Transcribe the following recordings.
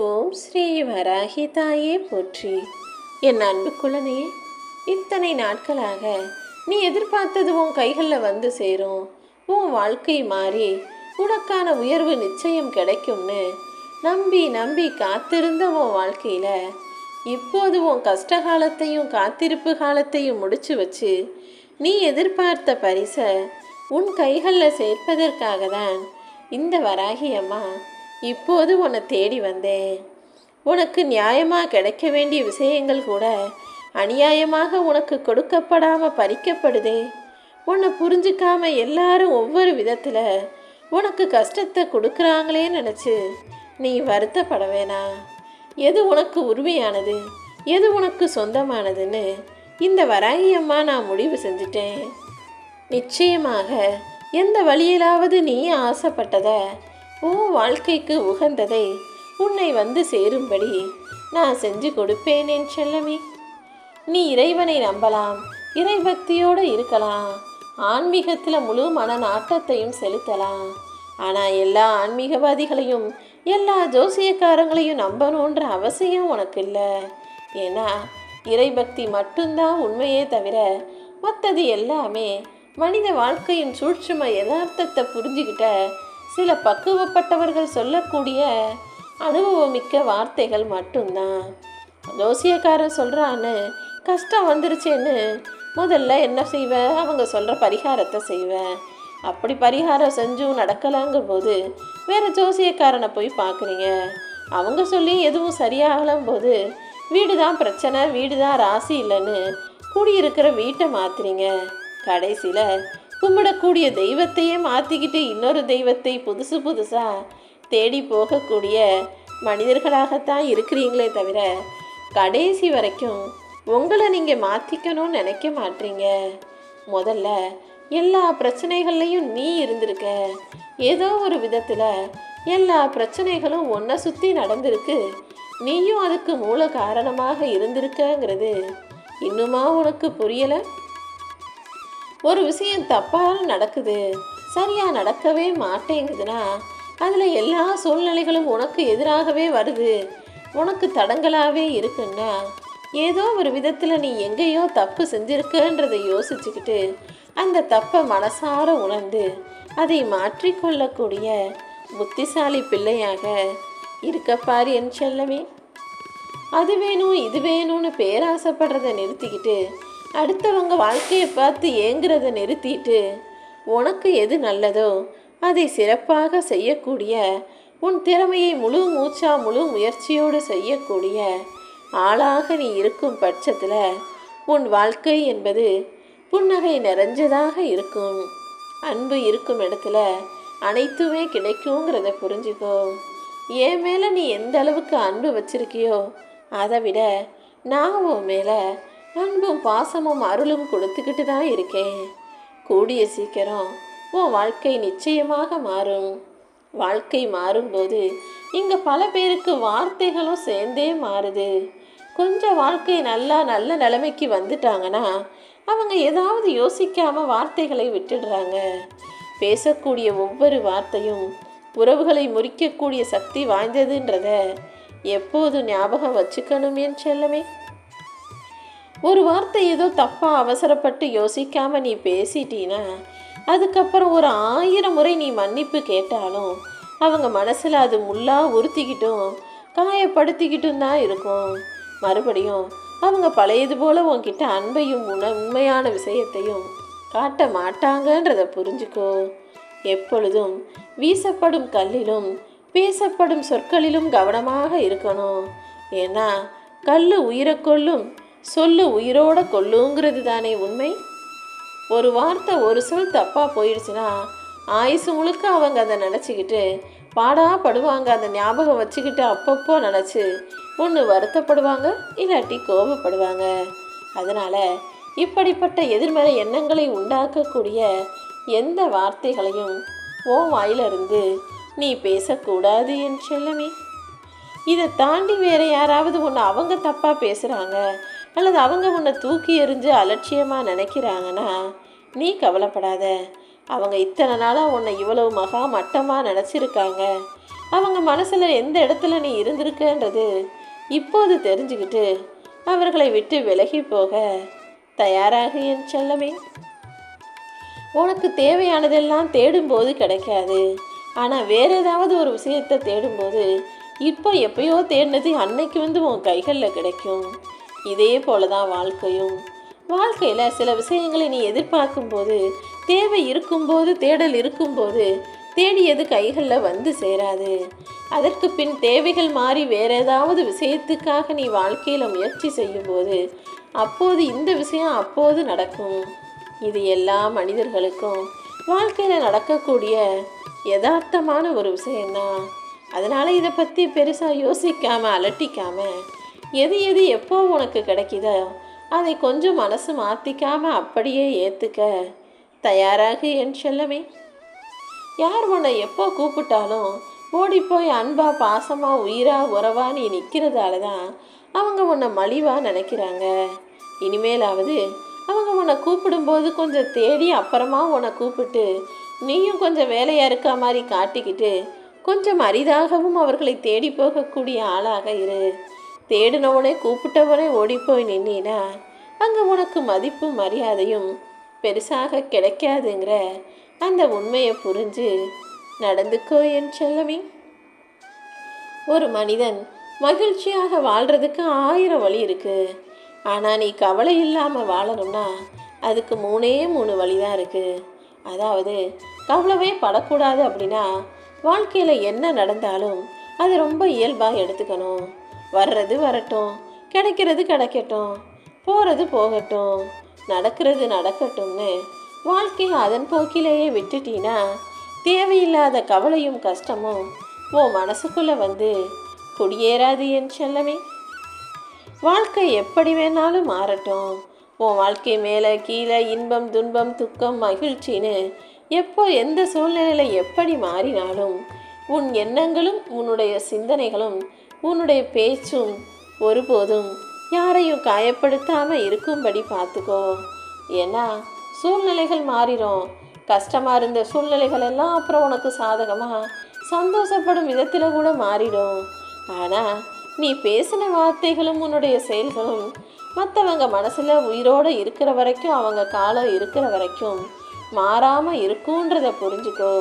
ஓம் ஸ்ரீ வராகி தாயே போற்றி. என் அன்பு குழந்தையே, இத்தனை நாட்களாக நீ எதிர்பார்த்தது உன் கைகளில் வந்து சேரும். உன் வாழ்க்கை மாறி உனக்கான உயர்வு நிச்சயம் கிடைக்கும்னு நம்பி நம்பி காத்திருந்த உன் வாழ்க்கையில் இப்போது உன் கஷ்ட காலத்தையும் காத்திருப்பு காலத்தையும் முடிச்சு வச்சு நீ எதிர்பார்த்த பரிசை உன் கைகளில் சேர்ப்பதற்காக தான் இந்த வராகி அம்மா இப்போது உன்னை தேடி வந்தேன். உனக்கு நியாயமாக கிடைக்க வேண்டிய விஷயங்கள் கூட அநியாயமாக உனக்கு கொடுக்கப்படாமல் பறிக்கப்படுதே. உன்னை புரிஞ்சிக்காம எல்லாரும் ஒவ்வொரு விதத்தில் உனக்கு கஷ்டத்தை கொடுக்குறாங்களே நினச்சி நீ வருத்தப்பட வேணாம். எது உனக்கு உரிமையானது, எது உனக்கு சொந்தமானதுன்னு இந்த வராகி அம்மா நான் முடிவு செஞ்சிட்டேன். நிச்சயமாக எந்த வழியிலாவது நீ ஆசைப்பட்டதை உன் வாழ்க்கைக்கு உகந்ததை உன்னை வந்து சேரும்படி நான் செஞ்சு கொடுப்பேன் என் செல்லமே. நீ இறைவனை நம்பலாம், இறைபக்தியோடு இருக்கலாம், ஆன்மீகத்தில் முழு மன நாட்டத்தையும் செலுத்தலாம். ஆனால் எல்லா ஆன்மீகவாதிகளையும் எல்லா ஜோசியக்காரங்களையும் நம்பணுன்ற அவசியம் உனக்கு இல்லை. ஏன்னா இறைபக்தி மட்டும்தான் உண்மையே தவிர மற்றது எல்லாமே மனித வாழ்க்கையின் சூட்சும யதார்த்தத்தை புரிஞ்சுக்கிட்ட சில பக்குவப்பட்டவர்கள் சொல்லக்கூடிய அனுபவமிக்க வார்த்தைகள் மட்டும்தான். ஜோசியக்காரன் சொல்கிறான்னு கஷ்டம் வந்துருச்சேன்னு முதல்ல என்ன செய்வேன், அவங்க சொல்கிற பரிகாரத்தை செய்வேன். அப்படி பரிகாரம் செஞ்சும் நடக்கலாங்கும் போது வேறு ஜோசியக்காரனை போய் பார்க்குறீங்க. அவங்க சொல்லி எதுவும் சரியாகலாம் போது வீடு தான் பிரச்சனை, வீடு தான் ராசி இல்லைன்னு குடியிருக்கிற வீட்டை மாற்றுறீங்க. கடைசியில் கும்பிடக்கூடிய தெய்வத்தையே மாற்றிக்கிட்டு இன்னொரு தெய்வத்தை புதுசாக தேடி போகக்கூடிய மனிதர்களாகத்தான் இருக்கிறீங்களே தவிர கடைசி வரைக்கும் உங்களை நீங்கள் மாற்றிக்கணும்னு நினைக்க மாட்டீங்க. முதல்ல எல்லா பிரச்சனைகள்லையும் நீ இருந்திருக்க. ஏதோ ஒரு விதத்தில் எல்லா பிரச்சனைகளும் ஒன்றை சுற்றி நடந்திருக்கு. நீயும் அதுக்கு மூல காரணமாக இருந்திருக்கங்கிறது இன்னுமா உனக்கு புரியலை? ஒரு விஷயம் தப்பாக நடக்குது, சரியாக நடக்கவே மாட்டேங்குதுன்னா அதில் எல்லா சூழ்நிலைகளும் உனக்கு எதிராகவே வருது, உனக்கு தடங்களாகவே இருக்குன்னா ஏதோ ஒரு விதத்தில் நீ எங்கேயோ தப்பு செஞ்சிருக்கன்றதை யோசிச்சுக்கிட்டு அந்த தப்பை மனசார உணர்ந்து அதை மாற்றிக்கொள்ளக்கூடிய புத்திசாலி பிள்ளையாக இருக்கப்பார் என் செல்லமே. அது வேணும் இது வேணும்னு பேராசைப்படுறதை நிறுத்திக்கிட்டு அடுத்தவங்க வாழ்க்கையை பார்த்து ஏங்குறதை நிறுத்திட்டு உனக்கு எது நல்லதோ அதை சிறப்பாக செய்யக்கூடிய, உன் திறமையை முழு மூச்சா முழு முயற்சியோடு செய்யக்கூடிய ஆளாக நீ இருக்கும் பட்சத்தில் உன் வாழ்க்கை என்பது புன்னகை நிறைஞ்சதாக இருக்கும். அன்பு இருக்கும் இடத்துல அனைத்துமே கிடைக்குங்கிறத புரிஞ்சுக்கோ. என் மேலே நீ எந்த அளவுக்கு அன்பு வச்சிருக்கியோ அதை விட நான் உன் மேலே அன்பும் பாசமும் அருளும் கொடுத்துக்கிட்டு தான் இருக்கேன். கூடிய சீக்கிரம் உன் வாழ்க்கை நிச்சயமாக மாறும். வாழ்க்கை மாறும்போது இங்கே பல பேருக்கு வார்த்தைகளும் சேர்ந்தே மாறுது. கொஞ்சம் வாழ்க்கை நல்ல நிலைமைக்கு வந்துட்டாங்கன்னா அவங்க ஏதாவது யோசிக்காமல் வார்த்தைகளை விட்டுடுறாங்க. பேசக்கூடிய ஒவ்வொரு வார்த்தையும் உறவுகளை முறிக்கக்கூடிய சக்தி வாய்ந்ததுன்றத எப்போது ஞாபகம் வச்சுக்கணும் என் செல்லமே. ஒரு வார்த்தை ஏதோ தப்பாக அவசரப்பட்டு யோசிக்காமல் நீ பேசிட்டீன்னா அதுக்கப்புறம் ஒரு 1000 முறை நீ மன்னிப்பு கேட்டாலும் அவங்க மனசில் அது முள்ளாக உறுத்திக்கிட்டும் காயப்படுத்திக்கிட்டும் தான் இருக்கும். மறுபடியும் அவங்க பழையது போல் உன்கிட்ட அன்பையும் உண்மையான விஷயத்தையும் காட்ட மாட்டாங்கன்றதை புரிஞ்சுக்கோ. எப்பொழுதும் வீசப்படும் கல்லிலும் பேசப்படும் சொற்களிலும் கவனமாக இருக்கணும். ஏன்னா கல் உயிரை கொல்லும், சொல்லு உயிரோட கொல்லுங்கிறது தானே உண்மை. ஒரு வார்த்தை ஒரு சொல் தப்பாக போயிடுச்சுன்னா ஆயுசு முழுக்க அவங்க அதை நினச்சிக்கிட்டு பாடாப்படுவாங்க. அந்த ஞாபகம் வச்சுக்கிட்டு அப்பப்போ நினச்சி ஒன்று வருத்தப்படுவாங்க, இல்லாட்டி கோபப்படுவாங்க. அதனால் இப்படிப்பட்ட எதிர்மறை எண்ணங்களை உண்டாக்கக்கூடிய எந்த வார்த்தைகளையும் உன் வாயிலிருந்து நீ பேசக்கூடாது என் செல்லமே. இதை தாண்டி வேறு யாராவது ஒன்று அவங்க தப்பாக பேசுகிறாங்க அல்லது அவங்க உன்னை தூக்கி எறிஞ்சு அலட்சியமாக நினைக்கிறாங்கன்னா நீ கவலைப்படாத. அவங்க இத்தனை நாளாக உன்னை இவ்வளவு மட்டமாக நினச்சிருக்காங்க. அவங்க மனசில் எந்த இடத்துல நீ இருந்திருக்கன்றது இப்போது தெரிஞ்சுக்கிட்டு அவர்களை விட்டு விலகி போக தயாராக என் செல்லமே. உனக்கு தேவையானதெல்லாம் தேடும்போது கிடைக்காது. ஆனால் வேறு ஏதாவது ஒரு விஷயத்தை தேடும்போது இப்போ எப்பயோ தேடினது அன்னைக்கு உன் கைகளில் கிடைக்கும். இதே போல தான் வாழ்க்கையும். வாழ்க்கையில் சில விஷயங்களை நீ எதிர்பார்க்கும்போது, தேவை இருக்கும்போது, தேடல் இருக்கும்போது தேடியது கைகளில் வந்து சேராது. அதற்கு பின் தேவைகள் மாறி வேறு ஏதாவது விஷயத்துக்காக நீ வாழ்க்கையில் முயற்சி செய்யும்போது அப்போது இந்த விஷயம் அப்போது நடக்கும். இது எல்லா மனிதர்களுக்கும் வாழ்க்கையில் நடக்கக்கூடிய யதார்த்தமான ஒரு விஷயந்தான். அதனால் இதை பற்றி பெருசாக யோசிக்காமல் அலட்டிக்காமல் எது எது எப்போ உனக்கு கிடைக்குதோ அதை கொஞ்சம் மனசு மாற்றிக்காமல் அப்படியே ஏற்றுக்க தயாராக என் செல்லமே. யார் உன்னை எப்போ கூப்பிட்டாலும் ஓடிப்போய் அன்பா பாசமாக உயிராக உறவா நீ நிற்கிறதால தான் அவங்க உன்னை மலிவாக நினைக்கிறாங்க. இனிமேலாவது அவங்க உன்னை கூப்பிடும்போது கொஞ்சம் தேடி அப்புறமா உன்னை கூப்பிட்டு நீயும் கொஞ்சம் வேலையாக இருக்க மாதிரி காட்டிக்கிட்டு கொஞ்சம் அரிதாகவும் அவர்களை தேடி போகக்கூடிய ஆளாக இரு. தேடினவனே கூப்பிட்டவனே ஓடிப்போய் நின்னா அங்கே உனக்கு மதிப்பும் மரியாதையும் பெருசாக கிடைக்காதுங்கிற அந்த உண்மையை புரிஞ்சு நடந்துக்கோ என் செல்லமே. ஒரு மனிதன் மகிழ்ச்சியாக வாழ்கிறதுக்கு 1000 வழி இருக்குது. ஆனால் நீ கவலை இல்லாமல் வாழணும்னா அதுக்கு 3 வழி தான் இருக்குது. அதாவது கவலைவே படக்கூடாது அப்படின்னா வாழ்க்கையில் என்ன நடந்தாலும் அது ரொம்ப இயல்பாக எடுத்துக்கணும். வர்றது வரட்டும், கிடைக்கிறது கிடைக்கட்டும், போகிறது போகட்டும், நடக்கிறது நடக்கட்டும்னு வாழ்க்கையை அதன் போக்கிலேயே விட்டுட்டீன்னா தேவையில்லாத கவலையும் கஷ்டமும் உன் மனசுக்குள்ளே வந்து குடியேறாது என் செல்லமே. வாழ்க்கை எப்படி வேணாலும் மாறட்டும். உன் வாழ்க்கை மேலே கீழே இன்பம் துன்பம் துக்கம் மகிழ்ச்சின்னு எப்போ எந்த சூழ்நிலையில் எப்படி மாறினாலும் உன் எண்ணங்களும் உன்னுடைய சிந்தனைகளும் உன்னுடைய பேச்சும் ஒருபோதும் யாரையும் காயப்படுத்தாமல் இருக்கும்படி பார்த்துக்கோ. ஏன்னா சூழ்நிலைகள் மாறிடும். கஷ்டமாக இருந்த சூழ்நிலைகள் எல்லாம் அப்புறம் உனக்கு சாதகமாக சந்தோஷப்படும் விதத்தில் கூட மாறிடும். ஆனால் நீ பேசின வார்த்தைகளும் உன்னுடைய செயல்களும் மற்றவங்க மனசில் உயிரோடு இருக்கிற வரைக்கும், அவங்க காலம் இருக்கிற வரைக்கும் மாறாமல் இருக்குன்றதை புரிஞ்சுக்கோ.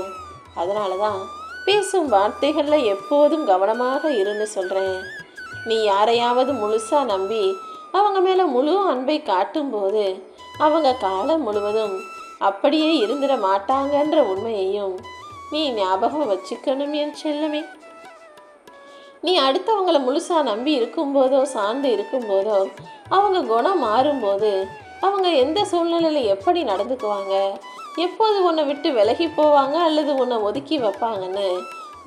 அதனால தான் பேசும் வார்த்தைகளில் எப்போதும் கவனமாக இருன்னு சொல்கிறேன். நீ யாரையாவது முழுசாக நம்பி அவங்க மேலே முழு அன்பை காட்டும்போது அவங்க காலம் முழுவதும் அப்படியே இருந்துட மாட்டாங்கன்ற உண்மையையும் நீ ஞாபகம் வச்சுக்கணும் என் செல்லமே. நீ அடுத்தவங்களை முழுசாக நம்பி இருக்கும்போதோ சார்ந்து இருக்கும்போதோ அவங்க குணம் மாறும்போது அவங்க எந்த சூழ்நிலையில் எப்படி நடந்துக்குவாங்க, எப்போது உன்னை விட்டு விலகி போவாங்க அல்லது உன்னை ஒதுக்கி வைப்பாங்கன்னு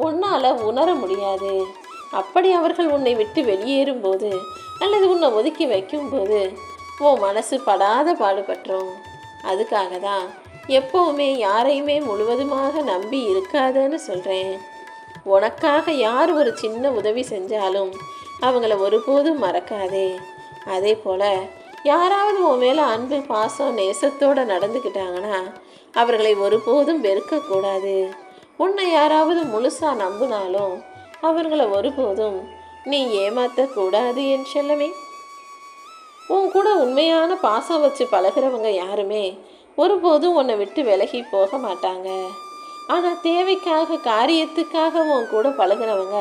உன்னால் உணர முடியாது. அப்படி அவர்கள் உன்னை விட்டு வெளியேறும்போது அல்லது உன்னை ஒதுக்கி வைக்கும்போது உன் மனசு படாத பாடுபட்டுரும். அதுக்காக தான் எப்போவுமே யாரையுமே முழுவதுமாக நம்பி இருக்காதன்னு சொல்கிறேன். உனக்காக யார் ஒரு சின்ன உதவி செஞ்சாலும் அவங்கள ஒருபோதும் மறக்காதே. அதே போல் யாராவது உன் மேலே அன்பு பாசம் நேசத்தோடு நடந்துக்கிட்டாங்கன்னா அவர்களை ஒருபோதும் வெறுக்கக்கூடாது. உன்னை யாராவது முழுசாக நம்பினாலும் அவர்களை ஒருபோதும் நீ ஏமாற்றக்கூடாது என் செல்லமே. உன் கூட உண்மையான பாசம் வச்சு பழகிறவங்க யாருமே ஒருபோதும் உன்னை விட்டு விலகி போக மாட்டாங்க. ஆனால் தேவைக்காக காரியத்துக்காக உன் கூட பழகிறவங்க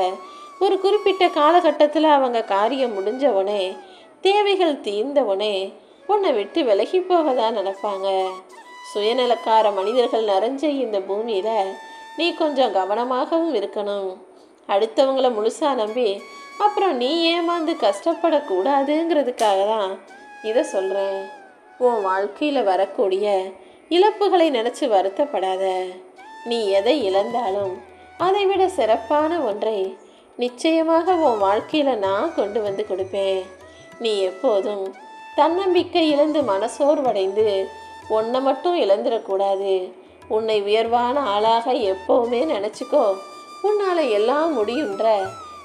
ஒரு குறிப்பிட்ட காலகட்டத்தில் அவங்க காரியம் முடிஞ்சவனே தேவைகள் தீர்ந்தவனே உன்னை விட்டு விலகி போக தான் நினைப்பாங்க. சுயநலக்கார மனிதர்கள் நிறைஞ்ச இந்த பூமியில் நீ கொஞ்சம் கவனமாகவும் இருக்கணும். அடுத்தவங்கள முழுசாக நம்பி அப்புறம் நீ ஏமாந்து கஷ்டப்படக்கூடாதுங்கிறதுக்காக தான் இதை சொல்கிறேன். உன் வாழ்க்கையில் வரக்கூடிய இழப்புகளை நினச்சி வருத்தப்படாத. நீ எதை இழந்தாலும் அதை விட சிறப்பான ஒன்றை நிச்சயமாக உன் வாழ்க்கையில் நான் கொண்டு வந்து கொடுப்பேன். நீ எப்போதும் தன்னம்பிக்கை இழந்து மனசோர்வடைந்து உன்னை மட்டும் இழந்துடக்கூடாது. உன்னை உயர்வான ஆளாக எப்போவுமே நினச்சிக்கோ. உன்னால் எல்லாம் முடியுன்ற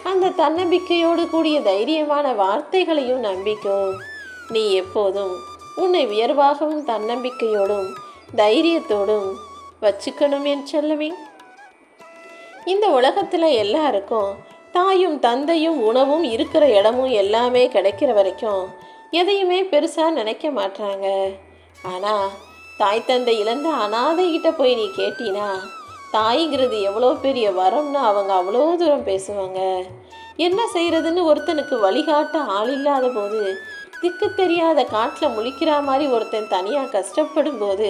அந்த தன்னம்பிக்கையோடு கூடிய தைரியமான வார்த்தைகளையும் நம்பிக்கோ. நீ எப்போதும் உன்னை உயர்வாகவும் தன்னம்பிக்கையோடும் தைரியத்தோடும் வச்சுக்கணும் என் செல்லமே. இந்த உலகத்தில் எல்லாருக்கும் தாயும் தந்தையும் உணவும் இருக்கிற இடமும் எல்லாமே கிடைக்கிற வரைக்கும் எதையுமே பெருசாக நினைக்க மாட்டாங்க. ஆனால் தாய் தந்தை இழந்த அனாதைகிட்ட போய் நீ கேட்டினா தாய்ங்கிறது எவ்வளோ பெரிய வரம்னு அவங்க அவ்வளோ தூரம் பேசுவாங்க. என்ன செய்கிறதுன்னு ஒருத்தனுக்கு வழிகாட்ட ஆள் இல்லாத போது, திக்கு தெரியாத காட்டில் முழிக்கிற மாதிரி ஒருத்தன் தனியாக கஷ்டப்படும் போது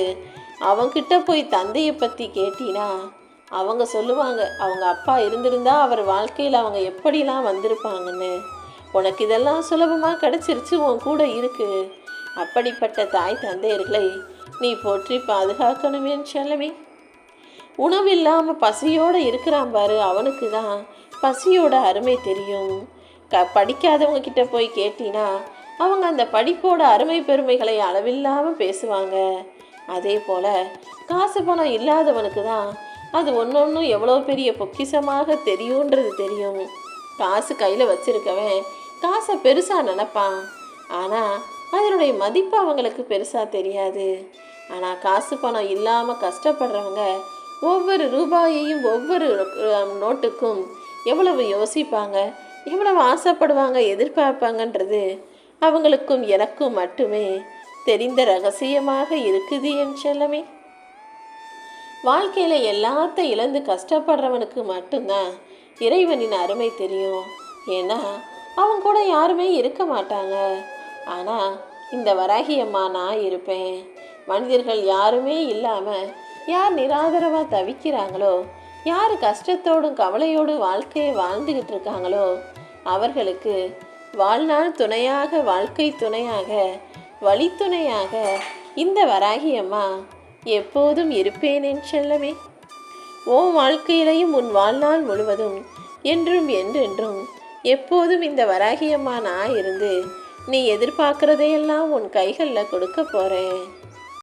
அவங்கிட்ட போய் தந்தையை பற்றி கேட்டினா அவங்க சொல்லுவாங்க அவங்க அப்பா இருந்திருந்தா அவர் வாழ்க்கையில் அவங்க எப்படிலாம் வந்திருப்பாங்கன்னு. உனக்கு இதெல்லாம் சுலபமாக கிடச்சிருச்சு, உன் கூட இருக்கு. அப்படிப்பட்ட தாய் தந்தையர்களை நீ போற்றி பாதுகாக்கணுமே செல்லமே. உணவு இல்லாமல் பசியோடு இருக்கிறான் பாரு, அவனுக்கு தான் பசியோட அருமை தெரியும். படிக்காதவங்க கிட்ட போய் கேட்டினா அவங்க அந்த படிப்போட அருமை பெருமைகளை அளவில்லாமல் பேசுவாங்க. அதே போல் காசு பணம் இல்லாதவனுக்கு தான் அது ஒன்று எவ்வளோ பெரிய பொக்கிஷமாக தெரியுன்றது தெரியும். காசு கையில் வச்சிருக்கவன் காசை பெருசாக நினப்பான், ஆனால் அதனுடைய மதிப்பு அவங்களுக்கு பெருசாக தெரியாது. ஆனால் காசு பணம் இல்லாமல் கஷ்டப்படுறவங்க ஒவ்வொரு ரூபாயையும் ஒவ்வொரு நோட்டுக்கும் எவ்வளவு யோசிப்பாங்க, எவ்வளவு ஆசைப்படுவாங்க, எதிர்பார்ப்பாங்கன்றது அவங்களுக்கும் எனக்கும் மட்டுமே தெரிந்த ரகசியமாக இருக்குது என் செல்லமே. வாழ்க்கையில் எல்லாத்தையும் இழந்து கஷ்டப்படுறவனுக்கு மட்டும்தான் இறைவனின் அருமை தெரியும். ஏன்னா அவங்க கூட யாருமே இருக்க மாட்டாங்க. ஆனால் இந்த வராகி அம்மா நான் இருப்பேன். மனிதர்கள் யாருமே இல்லாமல் யார் நிராதரவாக தவிக்கிறாங்களோ, யார் கஷ்டத்தோடும் கவலையோடும் வாழ்க்கையை வாழ்ந்துக்கிட்டு இருக்காங்களோ அவர்களுக்கு வாழ்நாள் துணையாக, வாழ்க்கை துணையாக, வழித்துணையாக இந்த வராகி அம்மா எப்போதும் இருப்பேன் என் செல்லமே. உன் வாழ்க்கையிலையும் உன் வாழ்நாள் முழுவதும் என்றும் என்றென்றும் எப்போதும் இந்த வராகி அம்மா நான் இருந்து நீ எதிர்பார்க்குறதையெல்லாம் உன் கைகளில் கொடுக்க போகிறேன்.